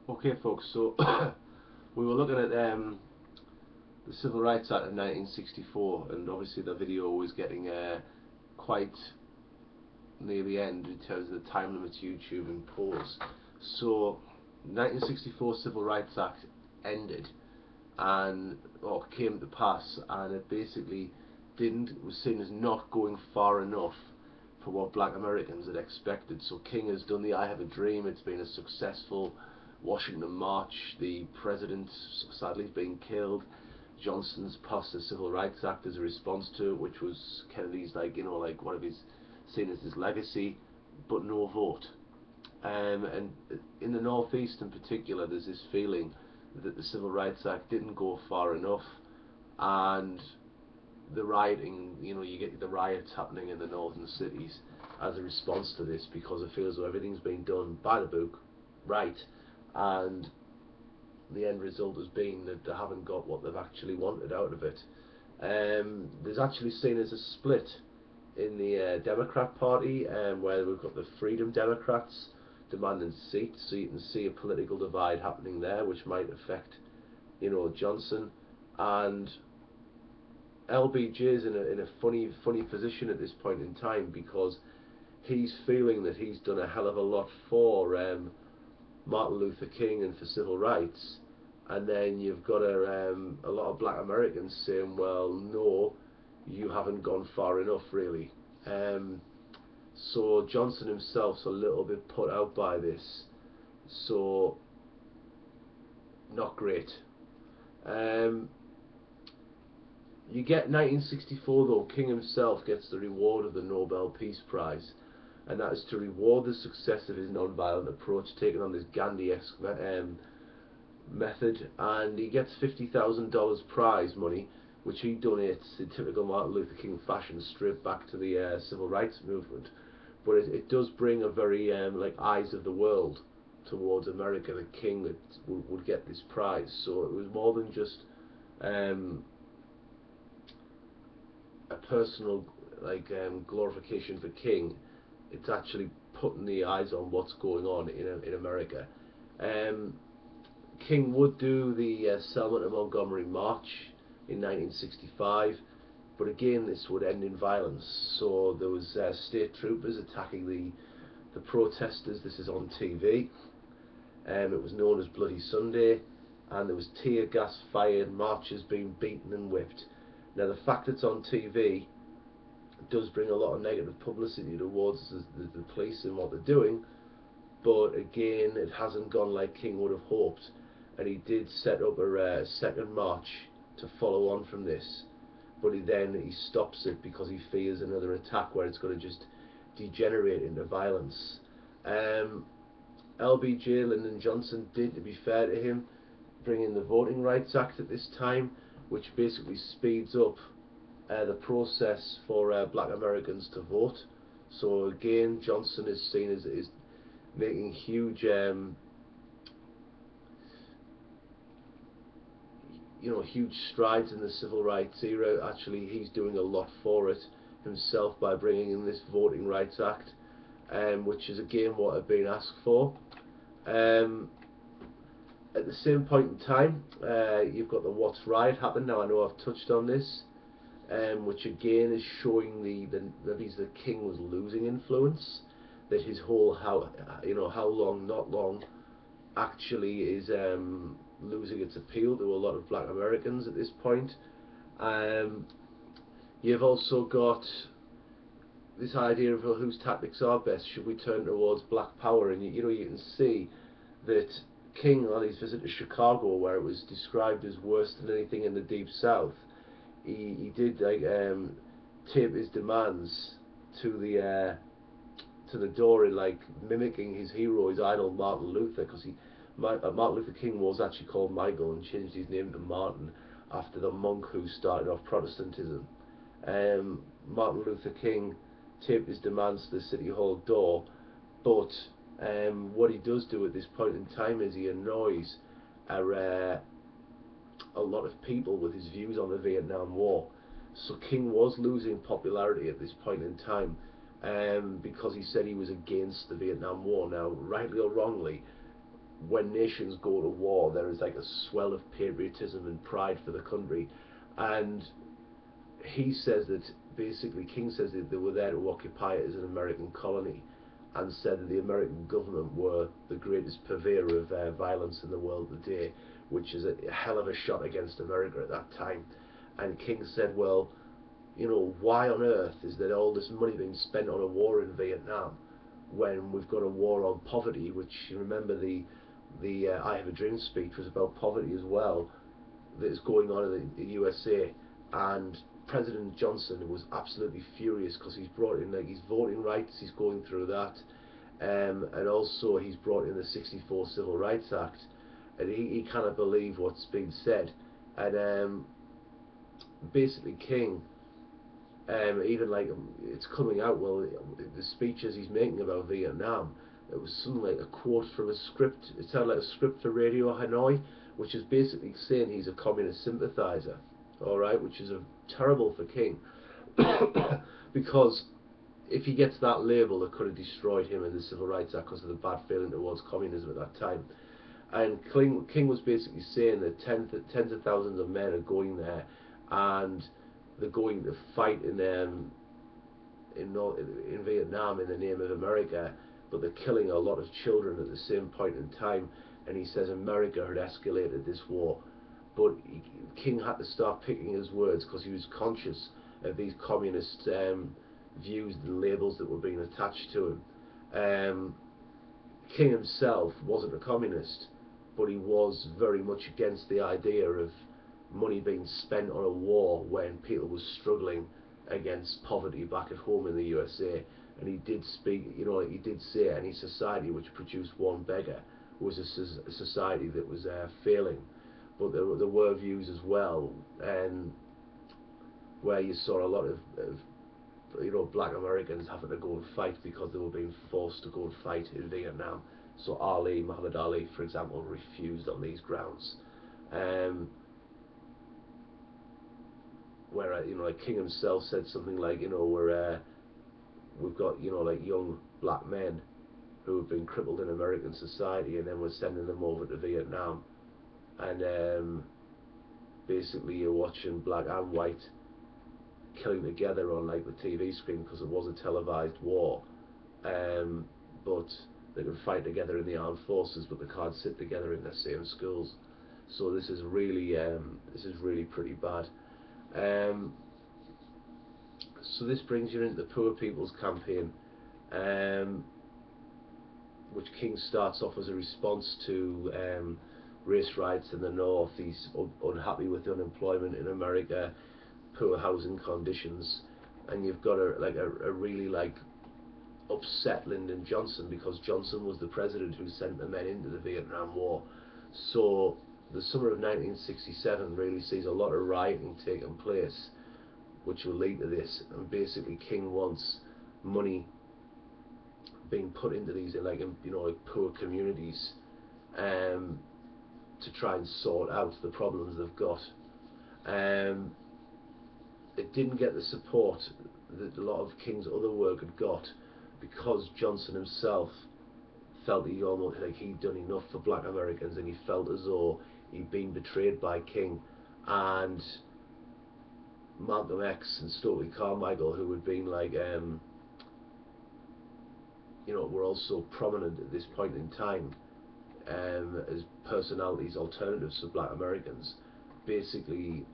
Okay, folks, so we were looking at the Civil Rights Act of 1964, and obviously the video was getting quite near the end in terms of the time limits YouTube imposed. So, 1964 Civil Rights Act ended, or came to pass, and it basically was seen as not going far enough for what black Americans had expected. So King has done the I Have a Dream. It's been a successful Washington March. The president sadly is being killed. Johnson's passed the Civil Rights Act as a response to it, which was Kennedy's like one of his seen as his legacy, but no vote. And in the Northeast in particular, there's this feeling that the Civil Rights Act didn't go far enough, and the rioting, you get the riots happening in the northern cities as a response to this, because it feels like everything's been done by the book, right, and the end result has been that they haven't got what they've actually wanted out of it. There's actually seen as a split in the Democrat Party, where we've got the Freedom Democrats demanding seats, so you can see a political divide happening there, which might affect, Johnson. And LBJ is in a funny position at this point in time, because he's feeling that he's done a hell of a lot for Martin Luther King and for civil rights, and then you've got a lot of black Americans saying, well, no, you haven't gone far enough, really. So Johnson himself's a little bit put out by this, so not great. You get 1964 though, King himself gets the reward of the Nobel Peace Prize, and that is to reward the success of his non-violent approach, taking on this Gandhi-esque method, and he gets $50,000 prize money, which he donates in typical Martin Luther King fashion straight back to the civil rights movement. But it does bring a very like eyes of the world towards America, that King would get this prize. So it was more than just a personal glorification for King. It's actually putting the eyes on what's going on in America. King would do the Selma to Montgomery March in 1965, but again this would end in violence. So there was state troopers attacking the protesters. This is on TV. It was known as Bloody Sunday, and there was tear gas fired, marchers being beaten and whipped. Now the fact it's on TV does bring a lot of negative publicity towards the police and what they're doing, but again it hasn't gone like King would have hoped, and he did set up a second march to follow on from this, but he stops it because he fears another attack where it's going to just degenerate into violence. LBJ, Lyndon Johnson, did, to be fair to him, bring in the Voting Rights Act at this time, which basically speeds up the process for black Americans to vote. So again, Johnson is seen as making huge huge strides in the civil rights era. Actually, he's doing a lot for it himself by bringing in this Voting Rights Act, which is again what had been asked for. At the same point in time, you've got the Watts riot happen. Now I know I've touched on this, which again is showing that King was losing influence, that his whole how long not long actually is losing its appeal to a lot of black Americans at this point. You've also got this idea of whose tactics are best. Should we turn towards black power? And you can see that King, on his visit to Chicago, where it was described as worse than anything in the Deep South, he did tape his demands to the door, in mimicking his hero, his idol Martin Luther, because Martin Luther King was actually called Michael and changed his name to Martin after the monk who started off Protestantism. Martin Luther King taped his demands to the City Hall door, but what he does do at this point in time is he annoys a lot of people with his views on the Vietnam War. So King was losing popularity at this point in time, because he said he was against the Vietnam War. Now, rightly or wrongly, when nations go to war, there is like a swell of patriotism and pride for the country. And he says that basically, King says that they were there to occupy it as an American colony, and said that the American government were the greatest purveyor of violence in the world today, which is a hell of a shot against America at that time. And King said, well, you know, why on earth is there all this money being spent on a war in Vietnam when we've got a war on poverty, which, you remember, the I Have a Dream speech was about poverty as well, that is going on in the USA. And President Johnson was absolutely furious because he's brought in, like, his voting rights, he's going through that, and also he's brought in the '64 Civil Rights Act, and he cannot believe what's been said. And basically King, even like, it's coming out, well, the speeches he's making about Vietnam, it was something like a quote from a script. It sounded like a script for Radio Hanoi, which is basically saying he's a communist sympathizer, alright, which is terrible for King, because if he gets that label, it could have destroyed him in the Civil Rights Act because of the bad feeling towards communism at that time. And King was basically saying that tens of thousands of men are going there, and they're going to fight in Vietnam in the name of America, but they're killing a lot of children at the same point in time. And he says America had escalated this war, but King had to start picking his words because he was conscious of these communist views and labels that were being attached to him. King himself wasn't a communist, but he was very much against the idea of money being spent on a war when people were struggling against poverty back at home in the USA. And he did speak, you know, he did say any society which produced one beggar was a society that was failing. But there were views as well, where you saw a lot of you know, black Americans having to go and fight because they were being forced to go and fight in Vietnam. So Muhammad Ali, for example, refused on these grounds. Where, you know, like King himself said something like, you know, we've got, you know, like young black men who have been crippled in American society, and then we're sending them over to Vietnam, and basically you're watching black and white killing together on like the TV screen because it was a televised war, but they can fight together in the armed forces, but they can't sit together in the same schools. So this is really pretty bad. So this brings you into the Poor People's Campaign, which King starts off as a response to race riots in the North. He's unhappy with the unemployment in America, poor housing conditions, and you've got a really like upset Lyndon Johnson, because Johnson was the president who sent the men into the Vietnam War. So the summer of 1967 really sees a lot of rioting taking place, which will lead to this. And basically King wants money being put into these, like, you know, like poor communities, to try and sort out the problems they've got. It didn't get the support that a lot of King's other work had got, because Johnson himself felt he almost like he'd done enough for black Americans, and he felt as though he'd been betrayed by King. And Malcolm X and Stokely Carmichael, who had been like, you know, were also prominent at this point in time as personalities, alternatives to black Americans, basically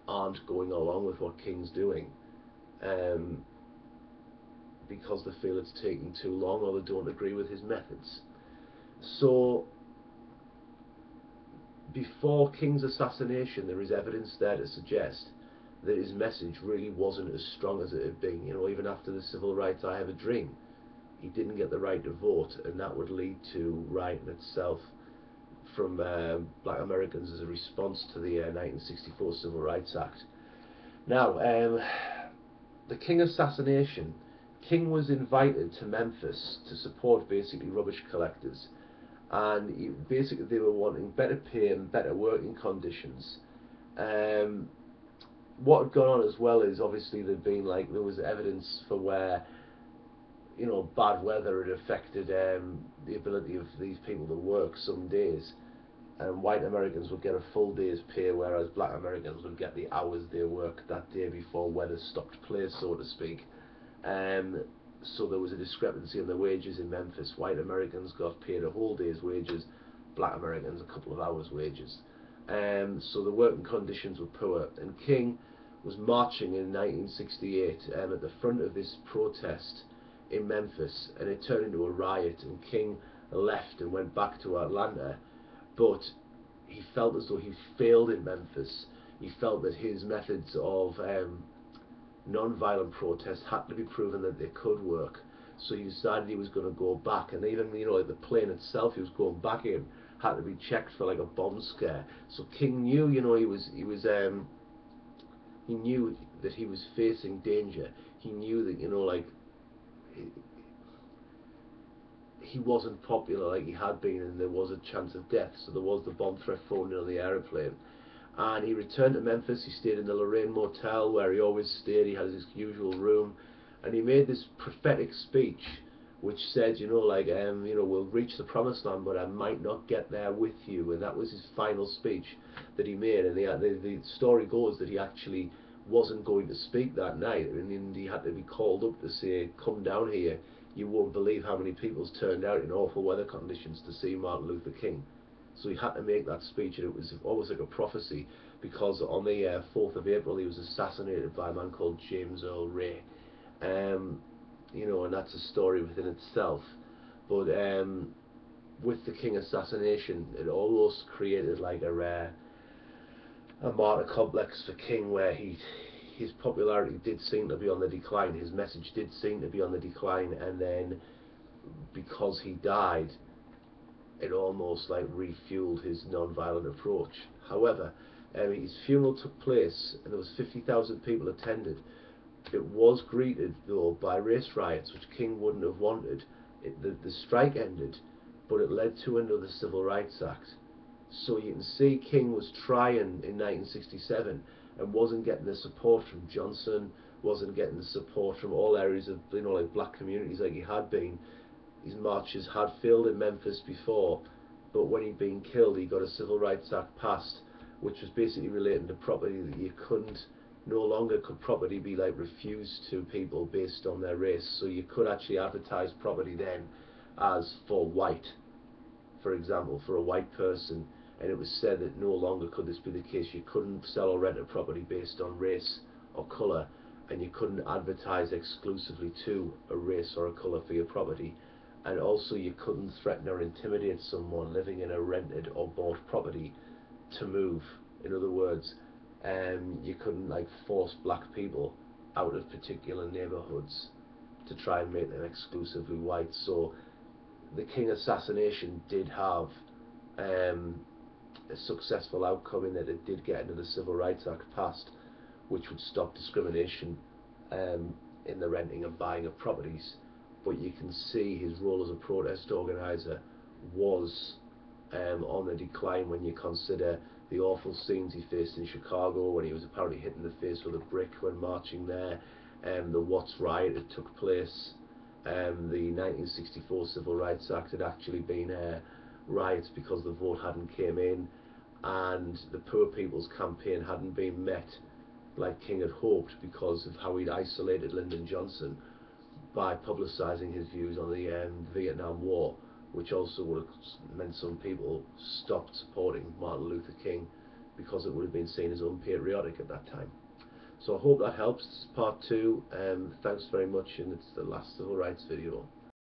aren't going along with what King's doing, because they feel it's taking too long, or they don't agree with his methods. So before King's assassination, there is evidence there to suggest that his message really wasn't as strong as it had been. You know, even after the civil rights I Have a Dream, he didn't get the right to vote, and that would lead to rioting itself from black Americans as a response to the 1964 Civil Rights Act. Now, the King assassination, King was invited to Memphis to support basically rubbish collectors, and basically they were wanting better pay and better working conditions. What had gone on as well is, obviously, there was evidence for where you know, bad weather had affected the ability of these people to work some days, and white Americans would get a full day's pay, whereas black Americans would get the hours they worked that day before weather stopped play, so to speak. So there was a discrepancy in the wages in Memphis. White Americans got paid a whole day's wages, black Americans a couple of hours' wages. So the working conditions were poor, and King was marching in 1968 at the front of this protest in Memphis, and it turned into a riot, and King left and went back to Atlanta, but he felt as though he failed in Memphis. He felt that his methods of non-violent protest had to be proven that they could work, so he decided he was going to go back, and even, you know, like the plane itself he was going back in had to be checked for like a bomb scare. So King knew, you know, he knew that he was facing danger. He knew that, you know, like he wasn't popular like he had been, and there was a chance of death, so there was the bomb threat thrown in on the aeroplane. And he returned to Memphis. He stayed in the Lorraine Motel, where he always stayed. He had his usual room, and he made this prophetic speech which said, you know, like, you know, we'll reach the promised land, but I might not get there with you. And that was his final speech that he made. And the story goes that he actually wasn't going to speak that night, and he had to be called up to say, come down here. You won't believe how many people's turned out in awful weather conditions to see Martin Luther King. So he had to make that speech, and it was almost like a prophecy, because on the 4th of April he was assassinated by a man called James Earl Ray. You know, and that's a story within itself. But with the King assassination, it almost created like a martyr complex for King, where his popularity did seem to be on the decline, his message did seem to be on the decline, and then because he died, it almost like refueled his non-violent approach. However, his funeral took place, and there was 50,000 people attended. It was greeted though by race riots, which King wouldn't have wanted. The strike ended, but it led to another Civil Rights Act. So you can see King was trying in 1967 and wasn't getting the support from Johnson, wasn't getting the support from all areas of, you know, like black communities like he had been. His marches had failed in Memphis before, but when he'd been killed, he got a Civil Rights Act passed, which was basically relating to property, that you couldn't, no longer could property be like refused to people based on their race. So you could actually advertise property then as for white, for example, for a white person, and it was said that no longer could this be the case. You couldn't sell or rent a property based on race or colour, and you couldn't advertise exclusively to a race or a colour for your property. And also you couldn't threaten or intimidate someone living in a rented or bought property to move. In other words, you couldn't like force black people out of particular neighbourhoods to try and make them exclusively white. So the King assassination did have a successful outcome, in that it did get into the Civil Rights Act passed, which would stop discrimination in the renting and buying of properties. But you can see his role as a protest organiser was on the decline when you consider the awful scenes he faced in Chicago, when he was apparently hit in the face with a brick when marching there, the Watts riot that took place, the 1964 Civil Rights Act had actually been riots because the vote hadn't came in, and the Poor People's Campaign hadn't been met like King had hoped because of how he'd isolated Lyndon Johnson by publicising his views on the Vietnam War, which also would have meant some people stopped supporting Martin Luther King because it would have been seen as unpatriotic at that time. So I hope that helps. This is part 2. Thanks very much, and it's the last civil rights video.